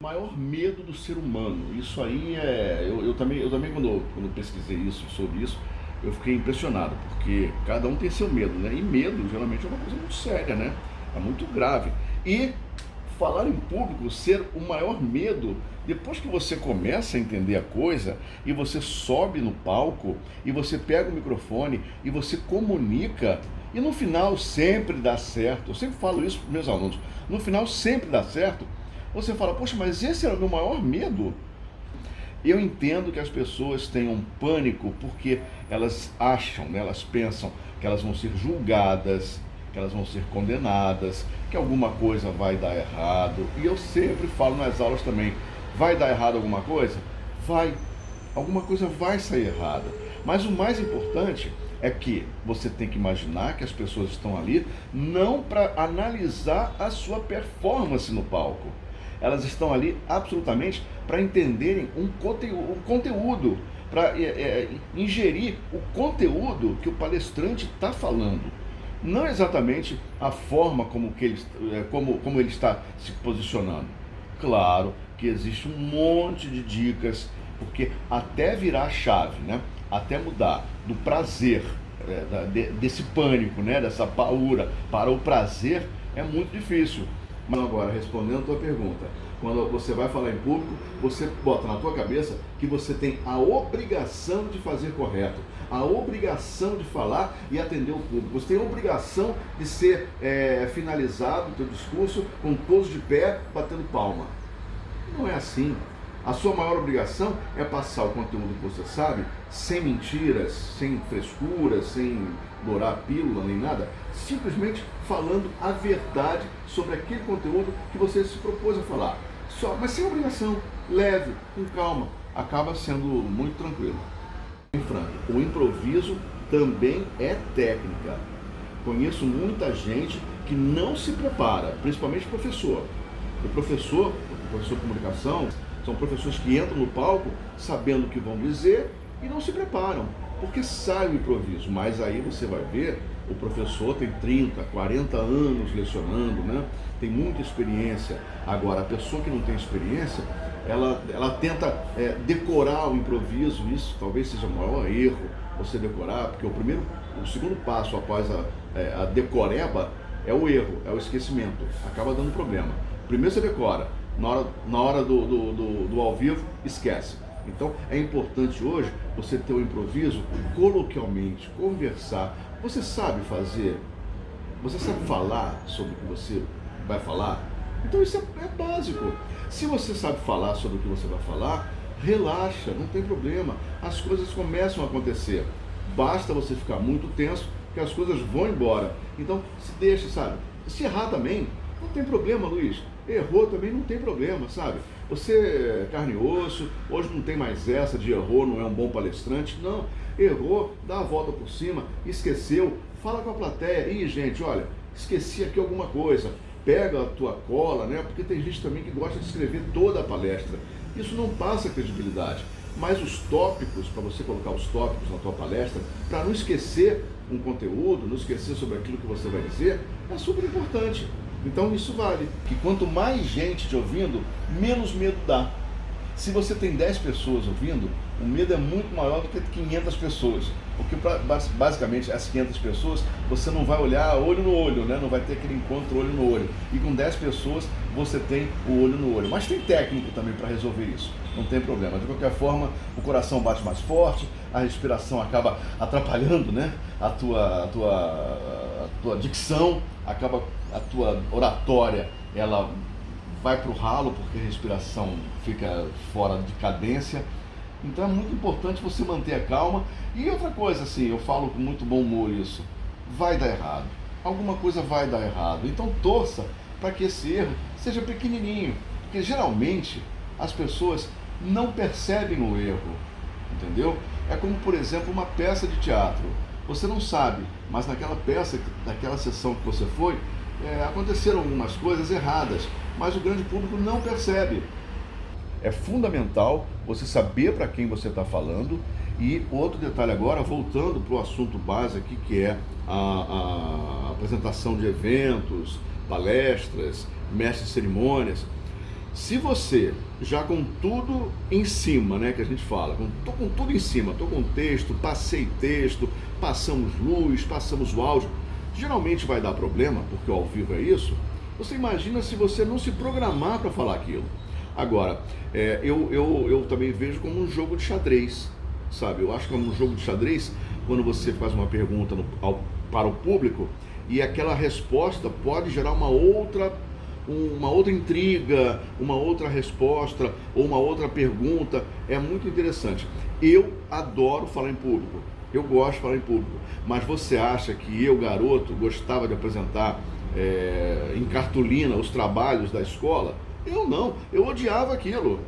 O maior medo do ser humano. Isso aí é. Eu também quando pesquisei isso, sobre isso, eu fiquei impressionado, porque cada um tem seu medo, né? E medo geralmente é uma coisa muito séria, né? É muito grave. E falar em público ser o maior medo, depois que você começa a entender a coisa e você sobe no palco e você pega o microfone e você comunica, e no final sempre dá certo. Eu sempre falo isso para os meus alunos. No final sempre dá certo. Você fala, poxa, mas esse era o meu maior medo. Eu entendo que as pessoas tenham pânico porque elas acham, né, elas pensam que elas vão ser julgadas, que elas vão ser condenadas, que alguma coisa vai dar errado. E eu sempre falo nas aulas também, vai dar errado alguma coisa? Vai. Alguma coisa vai sair errada. Mas o mais importante é que você tem que imaginar que as pessoas estão ali não para analisar a sua performance no palco. Elas estão ali absolutamente para entenderem um conteúdo, para ingerir o conteúdo que o palestrante está falando. Não exatamente a forma como ele está se posicionando. Claro que existe um monte de dicas, porque até virar a chave, né? Até mudar do prazer, desse pânico, né? Dessa paura para o prazer é muito difícil. Mas agora, respondendo a tua pergunta, quando você vai falar em público, você bota na tua cabeça que você tem a obrigação de fazer correto, a obrigação de falar e atender o público. Você tem a obrigação de ser finalizado o teu discurso com todos de pé, batendo palma. Não é assim. A sua maior obrigação é passar o conteúdo que você sabe, sem mentiras, sem frescuras, sem dourar a pílula nem nada, simplesmente falando a verdade sobre aquele conteúdo que você se propôs a falar. Mas sem obrigação, leve, com calma, acaba sendo muito tranquilo. Frank, o improviso também é técnica. Conheço muita gente que não se prepara, principalmente professor. O professor de comunicação, são professores que entram no palco sabendo o que vão dizer e não se preparam, porque sai o improviso. Mas aí você vai ver, o professor tem 30, 40 anos lecionando, né? Tem muita experiência. Agora, a pessoa que não tem experiência, ela tenta decorar o improviso. Isso talvez seja o maior erro, você decorar, porque o segundo passo após a decoreba é o erro, é o esquecimento. Acaba dando problema. Primeiro você decora, na hora do ao vivo, esquece. Então é importante hoje você ter o improviso coloquialmente, conversar. Você sabe fazer? Você sabe falar sobre o que você vai falar? Então isso é básico. Se você sabe falar sobre o que você vai falar, relaxa, não tem problema. As coisas começam a acontecer. Basta você ficar muito tenso que as coisas vão embora. Então se deixa, sabe? Se errar também, não tem problema, Luiz. Errou também, não tem problema, sabe? Você é carne e osso, hoje não tem mais essa de errou, não é um bom palestrante. Não, errou, dá a volta por cima, esqueceu, fala com a plateia. Ih, gente, olha, esqueci aqui alguma coisa. Pega a tua cola, né? Porque tem gente também que gosta de escrever toda a palestra. Isso não passa credibilidade. Mas os tópicos, para você colocar os tópicos na tua palestra, para não esquecer um conteúdo, não esquecer sobre aquilo que você vai dizer, é super importante. Então isso vale. Que quanto mais gente te ouvindo, menos medo dá. Se você tem 10 pessoas ouvindo, o medo é muito maior do que 500 pessoas. Porque basicamente as 500 pessoas você não vai olhar olho no olho, né? Não vai ter aquele encontro olho no olho. E com 10 pessoas você tem o olho no olho. Mas tem técnico também para resolver isso. Não tem problema. De qualquer forma, o coração bate mais forte, a respiração acaba atrapalhando, né? A tua dicção, acaba a tua oratória, ela vai para o ralo porque a respiração fica fora de cadência. Então é muito importante você manter a calma. E outra coisa, assim, eu falo com muito bom humor isso, vai dar errado, alguma coisa vai dar errado, então torça para que esse erro seja pequenininho, porque geralmente as pessoas não percebem o erro, entendeu? É como, por exemplo, uma peça de teatro, você não sabe, mas naquela peça, naquela sessão que você foi, aconteceram algumas coisas erradas, mas o grande público não percebe. É fundamental você saber para quem você está falando. E outro detalhe agora, voltando para o assunto base aqui, que é a apresentação de eventos, palestras, mestres de cerimônias. Se você, já com tudo em cima, né, que a gente fala, tô com tudo em cima, tô com texto, passei texto, passamos luz, passamos o áudio, geralmente vai dar problema, porque o ao vivo é isso. Você imagina se você não se programar para falar aquilo. Agora, eu também vejo como um jogo de xadrez, sabe? Eu acho que é um jogo de xadrez quando você faz uma pergunta para o público e aquela resposta pode gerar uma outra intriga, uma outra resposta ou uma outra pergunta. É muito interessante. Eu adoro falar em público. Eu gosto de falar em público. Mas você acha que eu, garoto, gostava de apresentar em cartolina os trabalhos da escola? Eu não. Eu odiava aquilo.